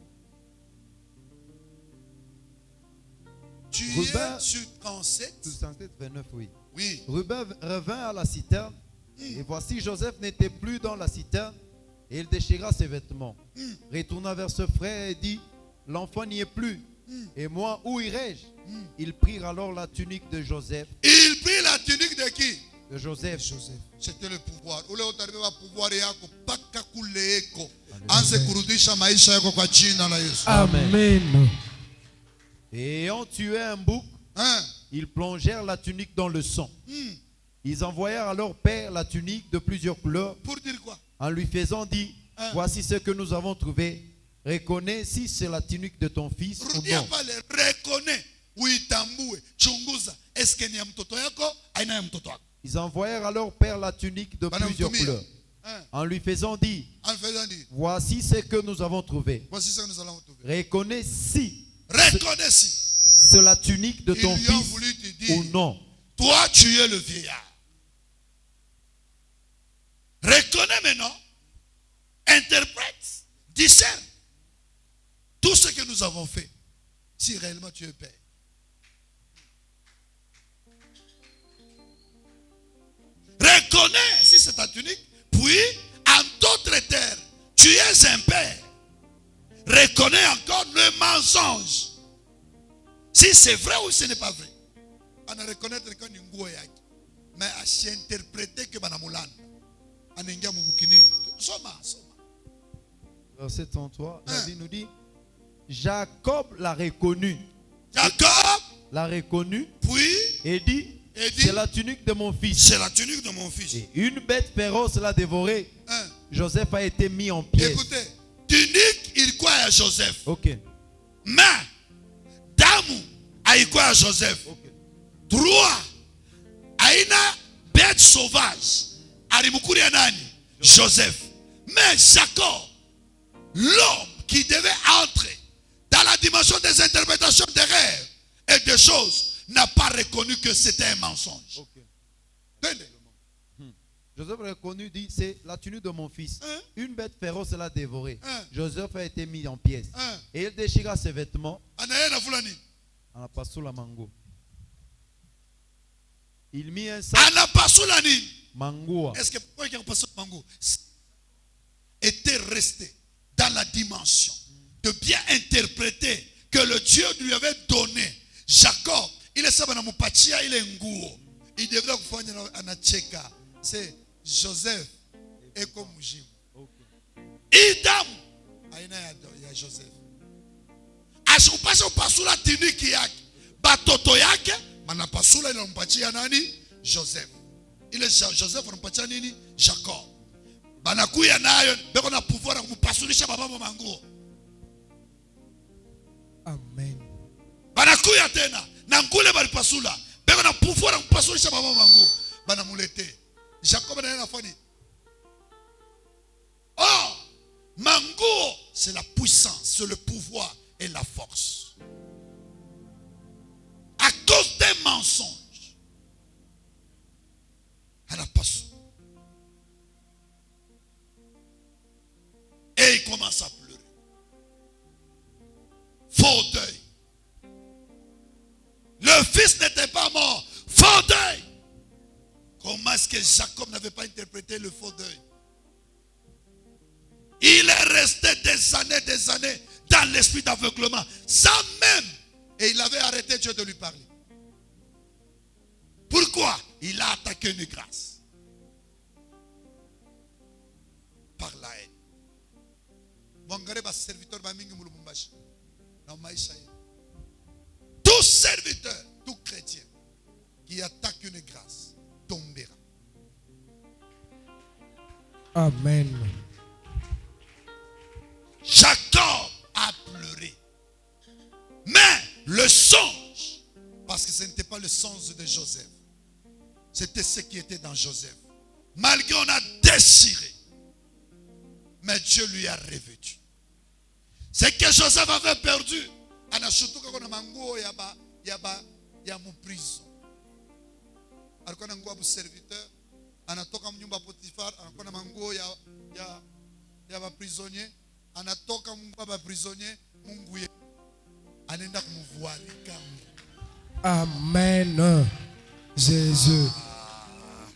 Tu Ruben- es sur 37. 37, 29, oui. Oui. Ruben revint à la citerne, et voici Joseph n'était plus dans la citerne, et il déchira ses vêtements. Retourna vers ce frère et dit, l'enfant n'y est plus, et moi, où irai-je? Ils prirent alors la tunique de Joseph. Il prit la tunique de qui? De Joseph. C'était le pouvoir. Ule utaribe wa pouvoir yako paka kuleeko. Anze kurudisha maisha yako kwa jina la Yesu. Amen. Et ayant tué un bouc, Hein? ils plongèrent la tunique dans le sang. Ils envoyèrent à leur père la tunique de plusieurs couleurs, Pour dire quoi? en lui faisant dire, voici ce que nous avons trouvé. Reconnais si c'est la tunique de ton fils ou Rudia non. pale, reconnais, uitambue, chunguza. Est-ce que ni ya mtoto yako, aina ya mtoto wako? Ils envoyèrent à leur père la tunique de Bana plusieurs mtumia. couleurs, Hein? en lui faisant dire, En faisant dire, voici ce que nous avons trouvé. voici ce que nous allons trouver. Reconnais si Reconnais si. c'est la tunique de Ils ton lui ont fils voulu te dire, ou non. toi tu es le vieillard. Reconnais maintenant, interprète, discerne tout ce que nous avons fait, si réellement tu es père. Reconnais si c'est ta tunique, puis en d'autres terres, tu es un père. Reconnais encore le mensonge. Si c'est vrai ou si ce n'est pas vrai. On a reconnaître que ni nguo yake. Mais à s'interpréter que banamulana. Anengia mubukinini. Soma. Verset 33, la Bible nous dit, Jacob l'a reconnu. Jacob, L'a reconnu puis, et dit, et dit, c'est la tunique de mon fils. c'est la tunique de mon fils. Et une bête féroce l'a dévoré. Hein? Joseph a été mis en pièces. Écoutez, tunique, il croit à Joseph. Ok. Mais, damu, il croit à Joseph. Ok. 3. Aina bête sauvage. Alimukuri nani? Joseph. Mais Jacob, l'homme qui devait entrer dans la dimension des interprétations des rêves et des choses, n'a pas reconnu que c'était un mensonge. Ok. Tenez. Joseph a reconnu, dit, c'est la tunique de mon fils. Hein? Une bête féroce l'a dévoré. Hein? Joseph a été mis en pièces. Hein? Et il déchira ses vêtements Anaena fulani. en passant la mango. Il mit un sac Anapasulani. mango. Est-ce que pourquoi il y a un passage mango était resté dans la dimension de bien interpréter que le Dieu lui avait donné. Jacob, il est sabana mupatia, il est nguo. Il devrait kufanya anacheka. C'est Joseph eko mujimu. Idam aina ya Joseph. Asupasa upasula tiniki yake. Batoto yake manapasula inampatia nani? Joseph. Ile Joseph anampatia nini? Jacob. Banakuya nayo beko na pouvoir kumpasulisha baba manguo. Amen. Banakuya tena na ngule balipasula beko na pouvoir kumpasulisha baba manguo. Banamulete. Jacob anaenda fani. Oh, manguo, c'est la puissance, c'est le pouvoir et la force. À cause des mensonges. Elle a pas su. Et il commence à pleurer. Faux deuil. Le fils n'était pas mort. Faux deuil. Comment est-ce que Jacob n'avait pas interprété le faux deuil? Il est resté des années dans l'esprit d'aveuglement, sans même. Et il avait arrêté Dieu de lui parler. Pourquoi? Il a attaqué une grâce. Par la haine. Tout serviteur, tout chrétien qui attaque une grâce tombera. Amen. Jacob a pleuré. Mais le songe, parce que ce n'était pas le songe de Joseph, c'était ce qui était dans Joseph. Malgré on a déchiré, mais Dieu lui a revêtu. Ce que Joseph avait perdu, anashutuka kuna manguo ya muprison. Alikuwa na nguo ya serviteur, anatoka mnyumba Potifar, anakuwa na manguo ya prisonnier. Anatoka Mungu baba prisonnier, Mungu ye anaenda kumvualika. Amen. Jésus.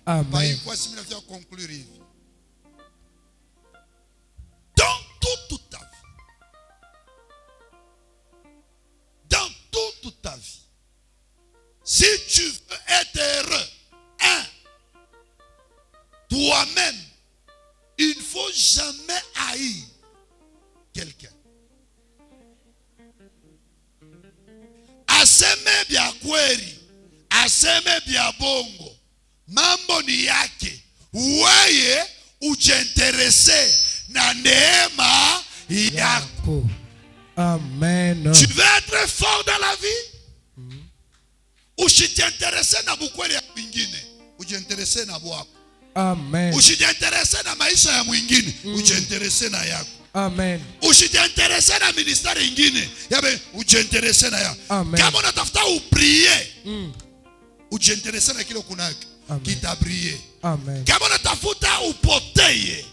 Amen. Voici maintenant conclure hivi. Dans toute ta vie, dans toute ta vie, si tu veux être heureux, toi-même, il ne faut jamais haïr quelqu'un. Aseme bya kweli, aseme bya bongo, mambo ni yake. Weye ujiinteresse na neema yako. Amen. Tu veux être fort dans la vie? Usijiinteresse na bukweli ya mwingine, ujiinteresse na bwako. Amen. Usijiinteresse na maisha ya mwingine, ujiinteresse na yako. Amen. Usijiinteresse na ministeri ingine, yabe ujiinteresse na yako. Amen. Kama unatafuta uprier, ujiinteresse na kile kunako kitabrier. Amen. Kama unatafuta upoteye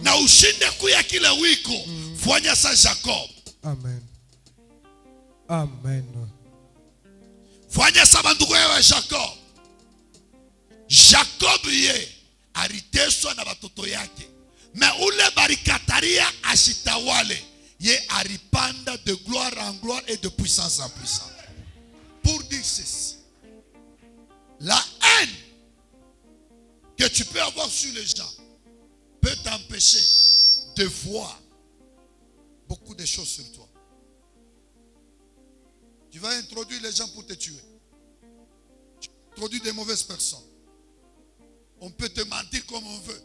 na ushinde kuya kile wiko, fanya sa Jacob. Amen. Amen. Fanya sa bandugu ya Jacob. Jacob ye aliteswa na watoto yake, mais ule barikataria asitawale, ye aripanda de gloire en gloire et de puissance en puissance. Pour dire ceci, la haine que tu peux avoir sur les gens peut t'empêcher de voir beaucoup de choses sur toi. Tu vas introduire les gens pour te tuer. Tu introduis des mauvaises personnes. On peut te mentir comme on veut.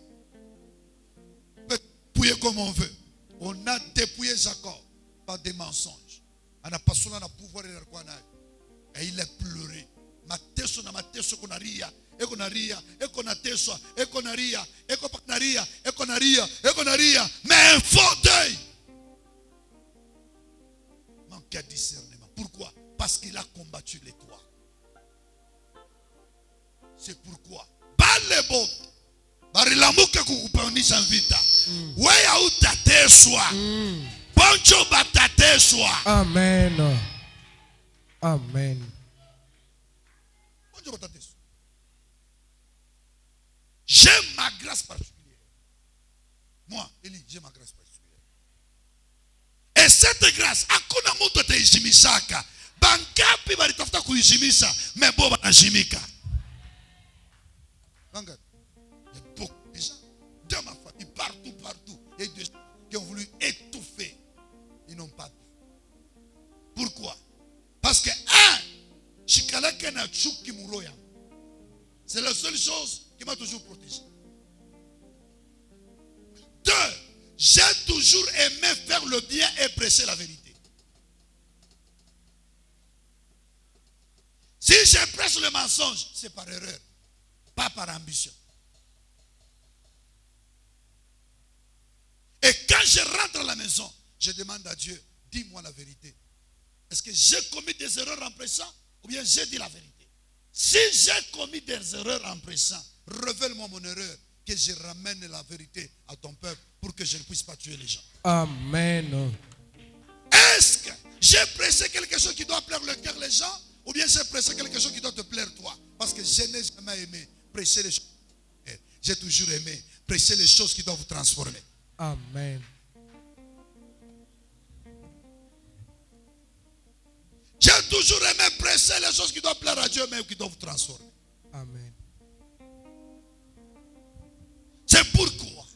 On peut te dépouiller comme on veut. On a dépouillé Jacob par des mensonges. On a pas seulement le pouvoir de la. Et il a pleuré. Mateso na mateso konaria, ekonaria, ekonateso, ekonaria, ekopaknaria, ekonaria, ekonaria, mais un faux deuil. Manque de discernement. Pourquoi? Parce qu'il a combattu les toits. C'est pourquoi. Bale bote. Barilamuke kukupanisha vita. Wewe utateswa. Poncho batateswa. Amen. Amen. J'ai ma grâce particulière. Moi, Élie, j'ai ma grâce particulière. Et cette grâce, hakuna mtu ataishimishaka. Bangapi balitafuta kuishimisha, mais bo banashimika. Regarde, il y a beaucoup de gens dans ma famille, partout, il y a des gens qui ont voulu étouffer. Ils n'ont pas pu. Pourquoi? Parce que shikalaka na chuki muroya. C'est la seule chose qui m'a toujours protégé. 2, j'ai toujours aimé faire le bien et prêcher la vérité. Si je prêche le mensonge, c'est par erreur, pas par ambition. Et quand je rentre à la maison, je demande à Dieu, dis-moi la vérité. Est-ce que j'ai commis des erreurs en prêchant ou bien j'ai dit la vérité? Si j'ai commis des erreurs en prêchant, révèle-moi mon erreur, que je ramène la vérité à ton peuple pour que je ne puisse pas tuer les gens. Amen. Est-ce que j'ai prêché quelque chose qui doit plaire le cœur des gens ou bien j'ai prêché quelque chose qui doit te plaire toi? Parce que je n'ai jamais aimé prêcher les choses. J'ai toujours aimé prêcher les choses qui doivent vous transformer. Amen. J'ai toujours aimé prêcher les choses qui doivent plaire à Dieu, mais qui doivent vous transformer. Amen. C'est pourquoi,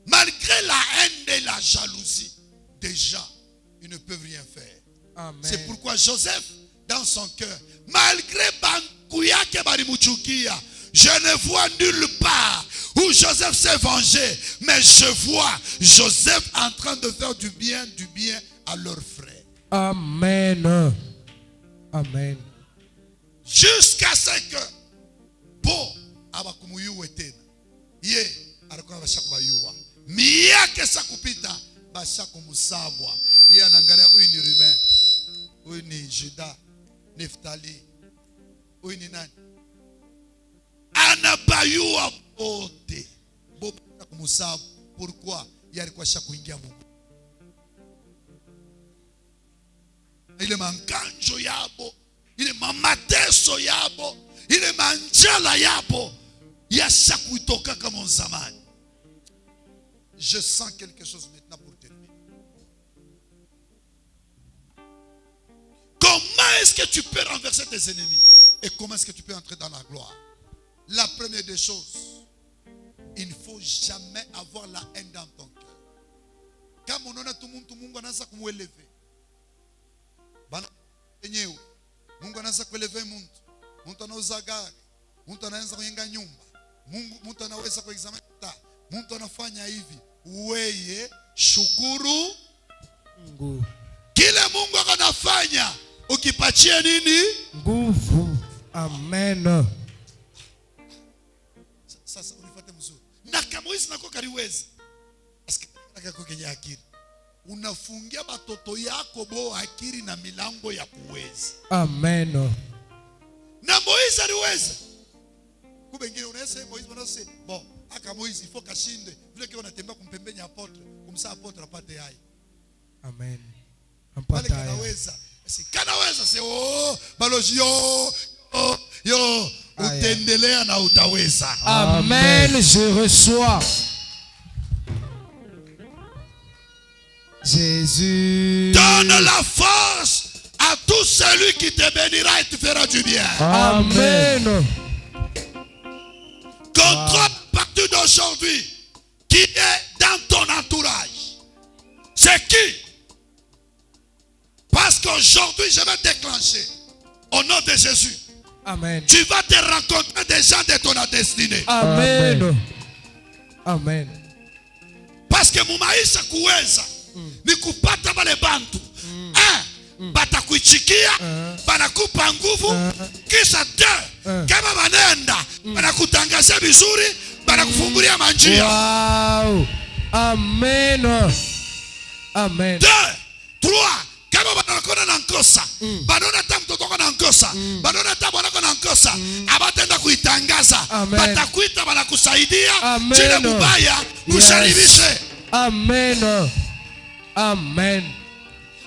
malgré la haine et la jalousie des gens, ils ne peuvent rien faire. Amen. C'est pourquoi Joseph, dans son cœur, malgré Bankouya ke barimuchukia, je ne vois nulle part où Joseph s'est vengé, mais je vois Joseph en train de faire du bien à leurs frères. Amen. Amen. Jusqu'à ce que Bo abakumuyuwe tena. Ye alikuwa bashakubayuwa. Miaka sakupita bashakumusabwa. Ye anangalia huyu ni Ruben, huyu ni Juda, Neftali, huyu ni nani? Anabayuwa bote. Bo bashakumusabwa. Pourquoi? Ye alikuwa shakuingia Mungu. Ile mankanjo yabo, ile mamateso mateso yabo, ile manjala yabo yasha kuitoka kama zamani. Je sens quelque chose maintenant pour terminer. Comment est-ce que tu peux renverser tes ennemis? Et comment est-ce que tu peux entrer dans la gloire? La première des choses, il ne faut jamais avoir la haine dans ton cœur. Quand on a tout le monde anaanza kumuelever. Bana enyewe. Mungu anaanza kuelever mtu. Mtu anauza gari. Mtu anaanza kujenga nyumba. Mtu anaweza kuexamine ta. Mtu anafanya hivi. Weye shukuru Mungu. Kile Mungu anafanya, ukipatie nini? Nguvu. Amen. Sasa unifuate mzuri. Na kama hizi nako kariwezi. Asikaka kwenye akili. Unafungia batoto yako bo akili na milango ya kuweza. Amen. Na Moizi aliweza. Kubengine unaweza Moizi wanasema, bon, aka Moizi il faut kashinde. Vile kile unatembea kumpembenya apotre, kumsa apotre apate hai. Amen. Pale kanaweza. Si kanaweza se balozi yo utendelea na utaweza. Amen, je reçois. Jésus. Donne la force à tout celui qui te bénira et te fera du bien. Amen. Contrôle à partir d'aujourd'hui qui est dans ton entourage. C'est qui? Parce qu'aujourd'hui, je vais déclencher au nom de Jésus. Amen. Tu vas te rencontrer des gens de ton destinée. Amen. Amen. Parce que mumaisha kuweza ni kupata wale bantu. Batakuichikia, banakupa nguvu, kisha kama manenda, banakutangazia vizuri, banakufungulia manjia. Wow. Amen. Amen. 2, 3, kama banakona na nkosa, banona ta mtoto wako na nkosa, banona ta bwana wako na nkosa, abatenda kuitangaza, batakuita banakusaidia, jile mubaya, kusharibishe. Amen. Amen.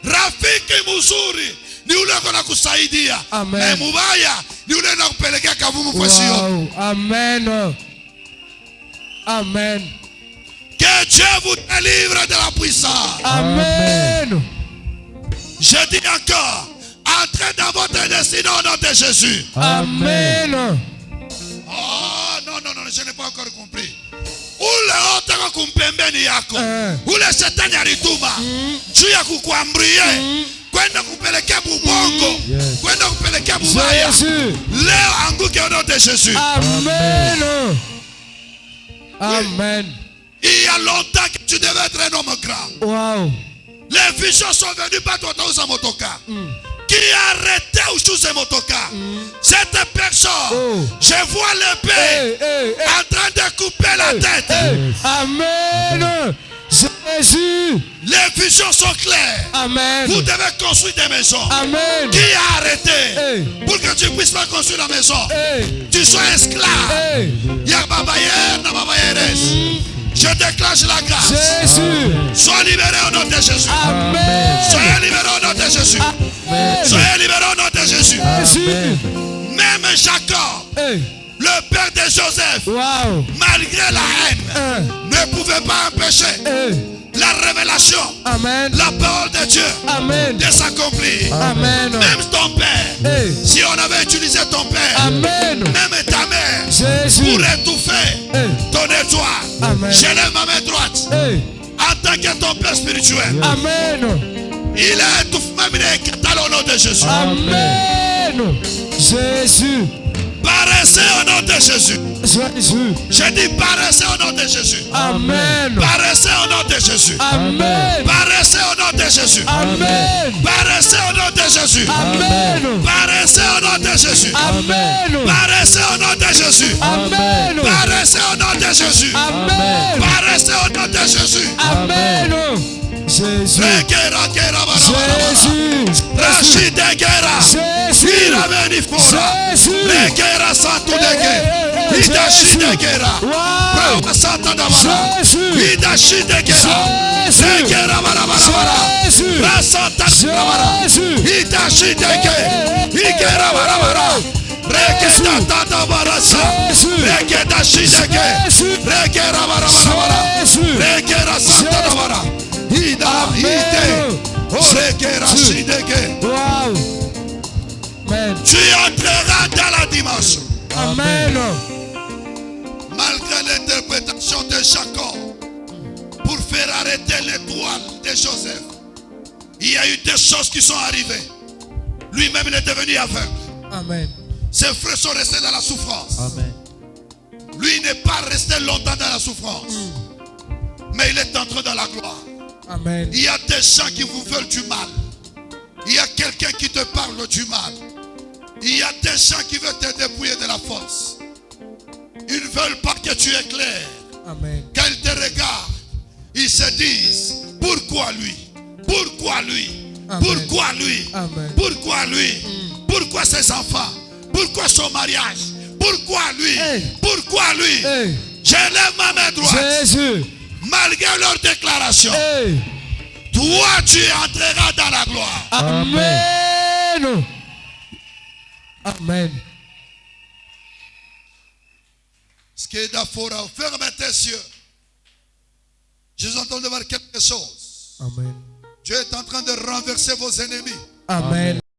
Rafiki mzuri ni ule akona kusaidia. Na mubaya ni ule anakupelekea kavumu kwa sio. Amen. Amen. Que Dieu vous délivre de la puissance. Amen. Je dis encore, entrez dans votre destinée au nom de Jésus. Amen. Oh non, je n'ai pas encore compris. Ule otaka kumpembeni yako, ule shetani alituma juu ya kukuamrie kwenda kupelekea bubongo, kwenda kupelekea bubaya. Leo anguke au nom de Jésus. Amen. Amen. Il y a longtemps que tu devais être un homme grand. Wow. Les visions sont venues par toi dans motoka. Qui a arrêté ou chose motoka? Cette personne, je vois l'épée en train de couper la tête. Amen. Jésus. Les visions sont claires. Amen. Vous devez construire des maisons. Amen. Qui a arrêté pour que tu ne puisses pas construire la maison? Tu sois esclave. Je déclenche la grâce. Jésus. Sois libéré au nom de Jésus. Amen. Soyez libéré au nom de Jésus. Amen. Soyez libéré au nom de Jésus. Jésus. Même Jacob, le père de Joseph, malgré la haine, ne pouvait pas empêcher la révélation, la parole de Dieu de s'accomplir. Même ton père, si on avait utilisé ton père, même ta mère, pour étouffer ton étoile, je lève ma main droite en tant que ton père spirituel. Il est étouffé, même il est au nom de Jésus. Amen. Jésus. Paraissez au nom de Jésus. Jésus. Je dis paraissez au nom de Jésus. Amen. Paraissez au nom de Jésus. Amen. Paraissez au nom de Jésus. Amen. Paraissez au nom de Jésus. Amen. Paraissez au nom de Jésus. Amen. Paraissez au nom de Jésus. Amen. Paraissez au nom de Jésus. Amen. Paraissez au nom de Jésus. Amen. Jésus. Jésus. Rachid de guerra. Jésus. Jésus. Le guerra santo de guerra. Idashi de guerra. Brava santa da bara. Jésus. Idashi de guerra. Le guerra bara bara bara. Jésus. Rasanta da bara. Idashi de guerra. Igera bara bara. Shideke. Jésus. Rekera Barabarabara. Jésus. Rekera Santa Rabara. Ida, Ide. Oh, Rekera Shideke. Wow. Amen. Tu entreras dans la dimension. Amen. Malgré l'interprétation de Jacob pour faire arrêter l'étoile de Joseph, il y a eu des choses qui sont arrivées. Lui-même il est devenu aveugle. Amen. Ses frères sont restés dans la souffrance. Amen. Lui n'est pas resté longtemps dans la souffrance. Mais il est entré dans la gloire. Amen. Il y a des gens qui vous veulent du mal. Il y a quelqu'un qui te parle du mal. Il y a des gens qui veulent te dépouiller de la force. Ils ne veulent pas que tu éclaires. Amen. Quand ils te regardent, ils se disent, pourquoi lui? Pourquoi lui? Amen. Pourquoi lui? Amen. Pourquoi lui? Pourquoi ses enfants? Pourquoi son mariage? Pourquoi lui? Hey. Pourquoi lui? Hey. Je lève ma main droite. Jésus. Malgré leur déclaration, Hey. toi tu entreras dans la gloire. Amen. Amen. Ce qui est d'Afora, ferme tes yeux. Je vous entends de voir quelque chose. Amen. Dieu est en train de renverser vos ennemis. Amen.